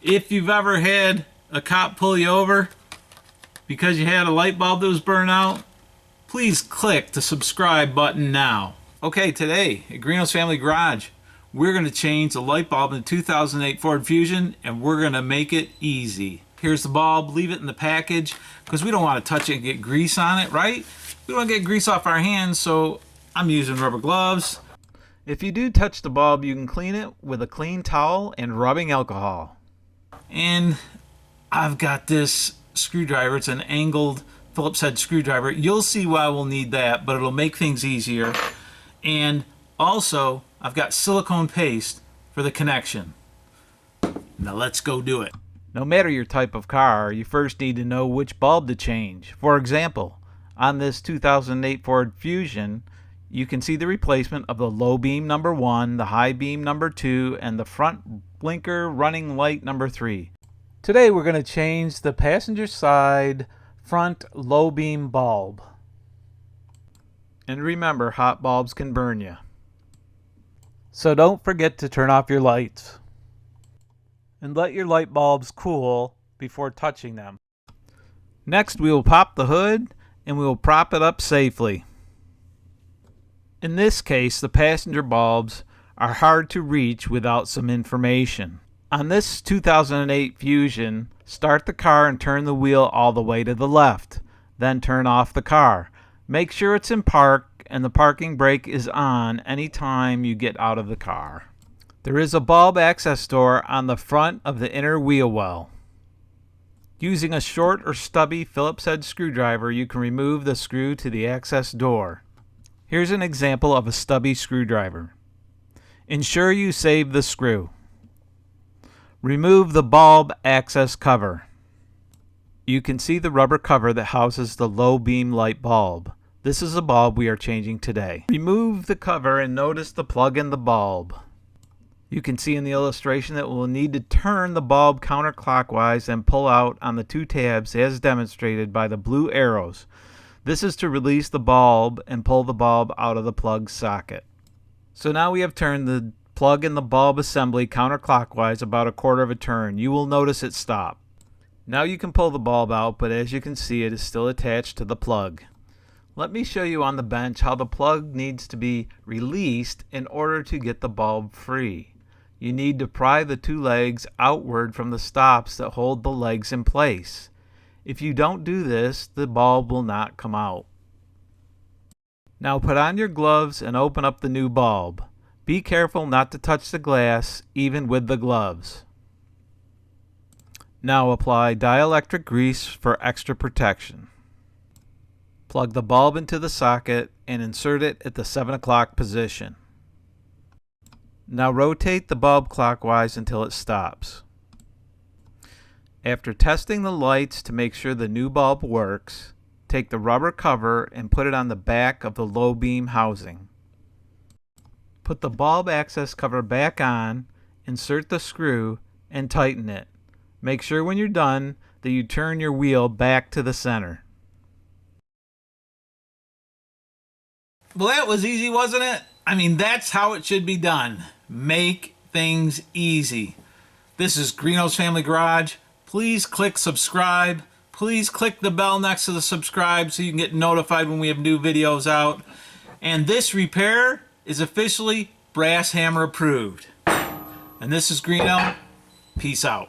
If you've ever had a cop pull you over because you had a light bulb that was burned out, please click the subscribe button now. Okay, today at Greeno's Family Garage, we're going to change the light bulb in the 2008 Ford Fusion, and we're going to make it easy. Here's the bulb. Leave it in the package because we don't want to touch it and get grease on it, right? We don't want to get grease off our hands, so I'm using rubber gloves. If you do touch the bulb, you can clean it with a clean towel and rubbing alcohol. And I've got this screwdriver. It's an angled Phillips head screwdriver. You'll see why we'll need that, but it'll make things easier. And also, I've got silicone paste for the connection. Now let's go do it. No matter your type of car, you first need to know which bulb to change. For example, on this 2008 Ford Fusion, you can see the replacement of the low beam number 1, the high beam number 2, and the front blinker running light number 3. Today we're going to change the passenger side front low beam bulb. And remember, hot bulbs can burn you. So don't forget to turn off your lights. And let your light bulbs cool before touching them. Next we will pop the hood and we will prop it up safely. In this case, the passenger bulbs are hard to reach without some information. On this 2008 Fusion, start the car and turn the wheel all the way to the left. Then turn off the car. Make sure it's in park and the parking brake is on anytime you get out of the car. There is a bulb access door on the front of the inner wheel well. Using a short or stubby Phillips head screwdriver, you can remove the screw to the access door. Here's an example of a stubby screwdriver. Ensure you save the screw. Remove the bulb access cover. You can see the rubber cover that houses the low beam light bulb. This is the bulb we are changing today. Remove the cover and notice the plug in the bulb. You can see in the illustration that we'll need to turn the bulb counterclockwise and pull out on the 2 tabs as demonstrated by the blue arrows. This is to release the bulb and pull the bulb out of the plug socket. So now we have turned the plug in the bulb assembly counterclockwise about a quarter of a turn. You will notice it stop. Now you can pull the bulb out, but as you can see, it is still attached to the plug. Let me show you on the bench how the plug needs to be released in order to get the bulb free. You need to pry the 2 legs outward from the stops that hold the legs in place. If you don't do this, the bulb will not come out. Now put on your gloves and open up the new bulb. Be careful not to touch the glass, even with the gloves. Now apply dielectric grease for extra protection. Plug the bulb into the socket and insert it at the 7 o'clock position. Now rotate the bulb clockwise until it stops. After testing the lights to make sure the new bulb works, take the rubber cover and put it on the back of the low beam housing. Put the bulb access cover back on, insert the screw, and tighten it. Make sure when you're done that you turn your wheel back to the center. Well, that was easy, wasn't it? I mean, that's how it should be done. Make things easy. This is Greeno's Family Garage. Please click subscribe. Please click the bell next to the subscribe so you can get notified when we have new videos out. And this repair is officially Brass Hammer approved. And this is Greeno. Peace out.